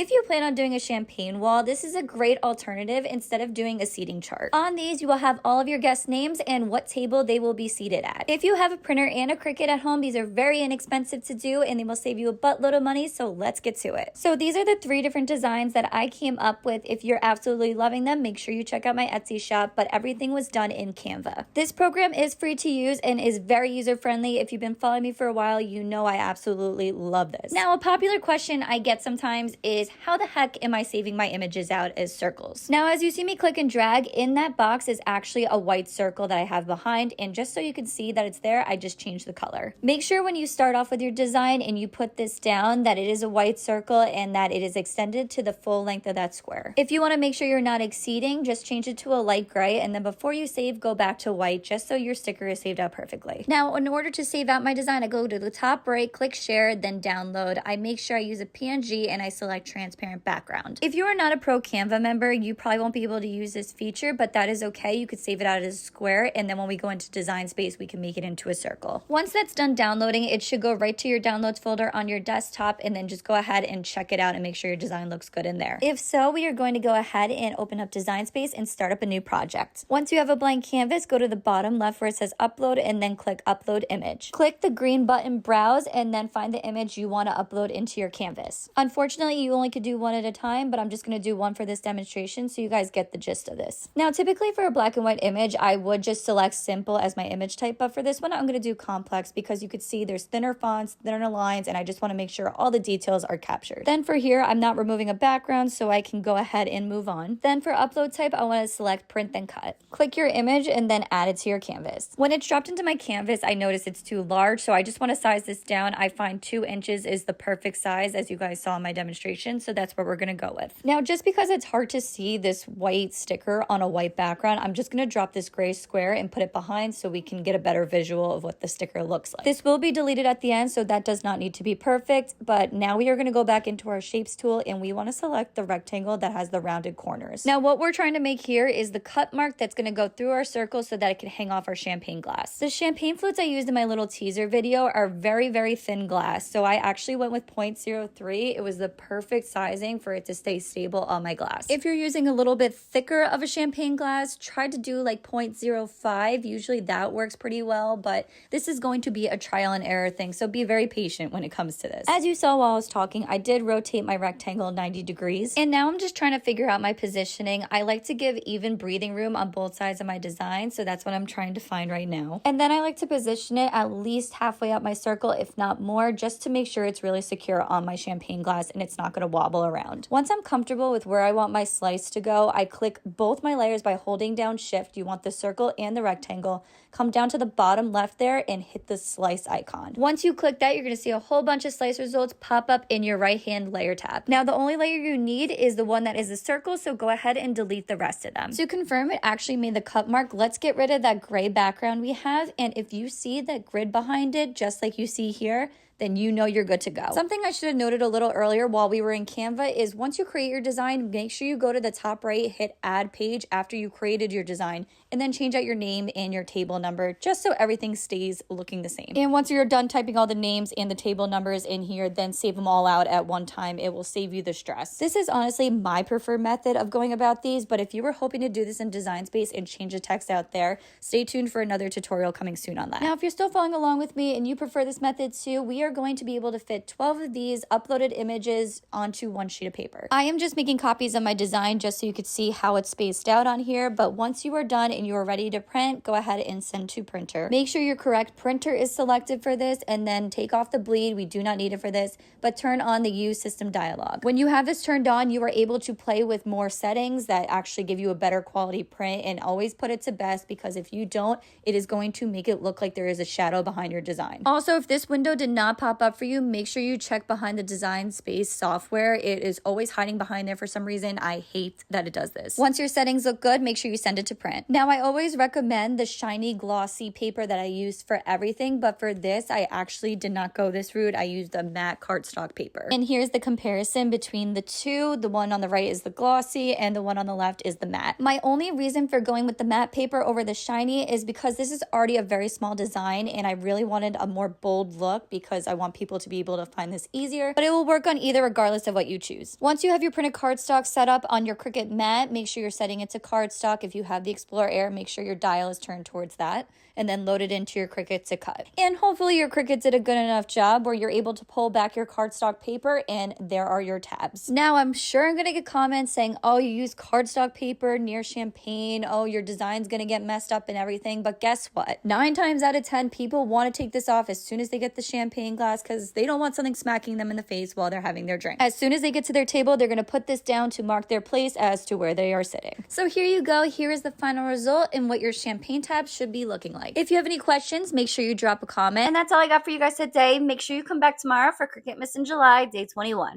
If you plan on doing a champagne wall, this is a great alternative instead of doing a seating chart. On these, you will have all of your guest names and what table they will be seated at. If you have a printer and a Cricut at home, these are very inexpensive to do and they will save you a buttload of money, so let's get to it. So these are the 3 different designs that I came up with. If you're absolutely loving them, make sure you check out my Etsy shop, but everything was done in Canva. This program is free to use and is very user-friendly. If you've been following me for a while, you know I absolutely love this. Now, a popular question I get sometimes is, how the heck am I saving my images out as circles? Now, as you see me click and drag, in that box is actually a white circle that I have behind, and just so you can see that it's there, I just changed the color. Make sure when you start off with your design and you put this down that it is a white circle and that it is extended to the full length of that square. If you want to make sure you're not exceeding, just change it to a light gray, and then before you save, go back to white just so your sticker is saved out perfectly. Now, in order to save out my design, I go to the top right, click share, then download. I make sure I use a PNG and I select transparent background. If you are not a pro Canva member, you probably won't be able to use this feature, but that is okay. You could save it out as a square, and then when we go into Design Space, we can make it into a circle. Once that's done downloading, it should go right to your downloads folder on your desktop, and then just go ahead and check it out and make sure your design looks good in there. If so, we are going to go ahead and open up Design Space and start up a new project. Once you have a blank canvas, go to the bottom left where it says upload and then click upload image. Click the green button browse and then find the image you want to upload into your canvas. Unfortunately, you only could do one at a time, but I'm just going to do one for this demonstration so you guys get the gist of this. Now, typically for a black and white image, I would just select simple as my image type, but for this one, I'm going to do complex because you could see there's thinner fonts, thinner lines, and I just want to make sure all the details are captured. Then for here, I'm not removing a background, so I can go ahead and move on. Then for upload type, I want to select print then cut. Click your image and then add it to your canvas. When it's dropped into my canvas, I notice it's too large, so I just want to size this down. I find 2 inches is the perfect size, as you guys saw in my demonstration, so that's what we're going to go with. Now, just because it's hard to see this white sticker on a white background, I'm just going to drop this gray square and put it behind so we can get a better visual of what the sticker looks like. This will be deleted at the end, so that does not need to be perfect, but now we are going to go back into our shapes tool and we want to select the rectangle that has the rounded corners. Now, what we're trying to make here is the cut mark that's going to go through our circle so that it can hang off our champagne glass. The champagne flutes I used in my little teaser video are very, very thin glass, so I actually went with 0.03. It was the perfect sizing for it to stay stable on my glass. If you're using a little bit thicker of a champagne glass, try to do like 0.05. Usually that works pretty well, but this is going to be a trial and error thing, so be very patient when it comes to this. As you saw while I was talking, I did rotate my rectangle 90 degrees, and now I'm just trying to figure out my positioning. I like to give even breathing room on both sides of my design, so that's what I'm trying to find right now. And then I like to position it at least halfway up my circle, if not more, just to make sure it's really secure on my champagne glass and it's not going to wobble around. Once I'm comfortable with where I want my slice to go, I click both my layers by holding down shift. You want the circle and the rectangle. Come down to the bottom left there and hit the slice icon. Once you click that, you're going to see a whole bunch of slice results pop up in your right hand layer tab. Now, the only layer you need is the one that is a circle, so go ahead and delete the rest of them. To confirm it actually made the cut mark, let's get rid of that gray background we have, and if you see that grid behind it, just like you see here, then you know you're good to go. Something I should have noted a little earlier while we were in Canva is once you create your design, make sure you go to the top right, hit add page after you created your design, and then change out your name and your table number just so everything stays looking the same. And once you're done typing all the names and the table numbers in here, then save them all out at one time. It will save you the stress. This is honestly my preferred method of going about these, but if you were hoping to do this in Design Space and change the text out there, stay tuned for another tutorial coming soon on that. Now, if you're still following along with me and you prefer this method too, we are going to be able to fit 12 of these uploaded images onto one sheet of paper. I am just making copies of my design just so you could see how it's spaced out on here, but once you are done and you are ready to print, go ahead and send to printer. Make sure your correct printer is selected for this, and then take off the bleed. We do not need it for this, but turn on the use system dialog. When you have this turned on, you are able to play with more settings that actually give you a better quality print, and always put it to best, because if you don't, it is going to make it look like there is a shadow behind your design. Also, if this window did not pop up for you, make sure you check behind the Design Space software. It is always hiding behind there for some reason. I hate that it does this. Once your settings look good, make sure you send it to print. Now, I always recommend the shiny glossy paper that I use for everything, but for this, I actually did not go this route. I used a matte cardstock paper. And here's the comparison between the two. The one on the right is the glossy and the one on the left is the matte. My only reason for going with the matte paper over the shiny is because this is already a very small design and I really wanted a more bold look, because I want people to be able to find this easier, but it will work on either regardless of what you choose. Once you have your printed cardstock set up on your Cricut mat, make sure you're setting it to cardstock. If you have the Explorer Air, make sure your dial is turned towards that, and then load it into your Cricut to cut. And hopefully your Cricut did a good enough job where you're able to pull back your cardstock paper and there are your tabs. Now I'm sure I'm gonna get comments saying, oh, you use cardstock paper near champagne, oh, your design's gonna get messed up and everything, but guess what? 9 times out of 10 people want to take this off as soon as they get the champagne glass because they don't want something smacking them in the face while they're having their drink. As soon as they get to their table, they're gonna put this down to mark their place as to where they are sitting. So here you go, here is the final result and what your champagne tabs should be looking like. If you have any questions, make sure you drop a comment. And that's all I got for you guys today. Make sure you come back tomorrow for Cricut Miss in July, day 21.